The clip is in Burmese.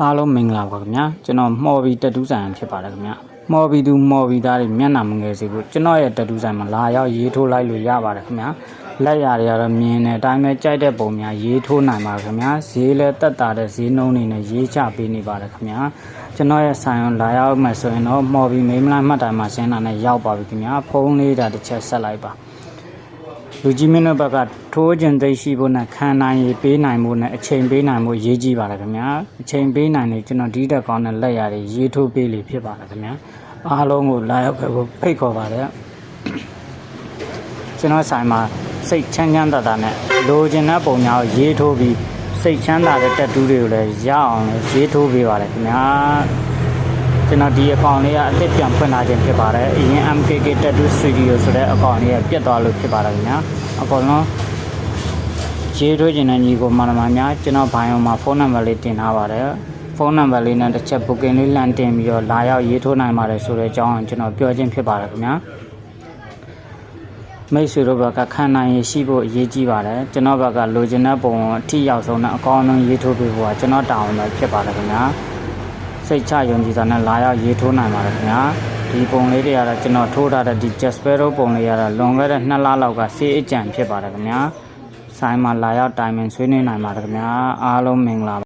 အားလုံးမင်္ဂလာပါခင်ဗျာကျွန်တော်မှော်ပြီးတက်တူးဆိုင်ဖြစ်ပါတယ်ခင်ဗျာမှော်ပြီးသူမှော်ပြီးသားတွေမျက်နှာမငယ်စေဖို့ကျွန်တော်ရဲ့တက်တူးဆိုင်မှာလာရောက်ရေးထိုးလိုက်လို့ရပါတယ်ခင်ဗျာလက်ရာတွေကတော့မြင်တဲ့အတိုင်းပဲကြိုက်တဲ့ပုံများရေးထိုးနိုင်ပါခင်ဗျာဈေးလည်းတက်တာတဲ့ဈေးနှုန်းတွေနဲ့ရေးချပေးနေပါတယ်ခင်ဗျာကျွန်တော်ရဲ့ဆိုင်ကိုလာရောက်မှဆိုရင်တော့မှော်ပြီးမိမလားမှတ်တိုင်မှာရှင်းတာနဲ့ရောက်ပါပြီခင်ဗျာဖုန်းလေးတာတစ်ချက်ဆက်လိုက်ပါလူကြီးမင်းတို့ဘက်ကထိုးကျင်သိရှိဖို့နဲ့ခံနိုင်ရေးပေးနိုင်ဖို့နဲ့အချိန်ပေးနိုင်ဖို့ရေးကြည့်ပါလားခင်ဗျာအချိန်ပေးနိုင်နေကျွန်တော်ဒီတက်ကောင်းတဲ့လက်ရာတွေရေးထိုးပေးလိဖြစ်ပါလားခင်ဗျာအားလုံးကိုလာရောက်ခဲ့ဖို့ဖိတ်ခေါ်ပါတယ်ကျွန်တော်ဆိုင်မှာစိတ်ချမ်းချမ်းသာသာနဲ့လိုချင်တဲ့ပုံများကိုရေးထိုးပြီးစိတ်ချမ်းသာတဲ့တက်တူးတွေကိုလည်းရအောင်ရေးထိုးပေးပါလားခင်ဗျာကျွန်တော်ဒီအကောင့်လေးကအသစ်ပြန်ဖွင့်လာခြင်းဖြစ်ပါတယ်အရင် MKK Tattoo Studio ဆိုတဲ့အကောင့်လေးကပြတ်သွားလို့ဖြစ်ပါတယ်ခင်ဗျာအကုန်လုံးရေးထိုးခြင်းနဲ့ညီကိုမာနမများကျွန်တော်ဘိုင်ယုံမှာဖုန်းနံပါတ်လေးတင်ထားပါတယ်ဖုန်းနံပါတ်လေးနဲ့တစ်ချက် booking လေးလမ်းတင်ပြီးတော့လာရောက်ရေးထိုးနိုင်ပါတယ်ဆိုတဲ့အကြောင်းကျွန်တော်ပြောခြင်းဖြစ်ပါတယ်ခင်ဗျာမိတ်ဆွေတို့ဘက်ကခံနိုင်ရရှိဖို့အရေးကြီးပါတယ်ကျွန်တော်ဘက်ကလိုချင်တဲ့ပုံအထိရောက်ဆုံးနဲ့အကောင်းဆုံးရေးထိုးပေးဖို့ကကျွန်တော်တာဝန်ပဲဖြစ်ပါတယ်ခင်ဗျာစိတ်ချယုံကြည်စွာနဲ့လာရောက်ရေးထိုးနိုင်ပါတယ်ခင်ဗျာဒီပုံလေးတွေကတော့ကျွန်တော်ထိုးထားတဲ့ဒီ Jasper ပုံလေးကတော့လွန်ခဲ့တဲ့2လလောက်ကစေးအကြံဖြစ်ပါတယ်ခင်ဗျာဆိုင်မှာလာရောက်တိုင်ပင်ဆွေးနွေးနိုင်ပါတယ်ခင်ဗျာအားလုံးမင်္ဂလာ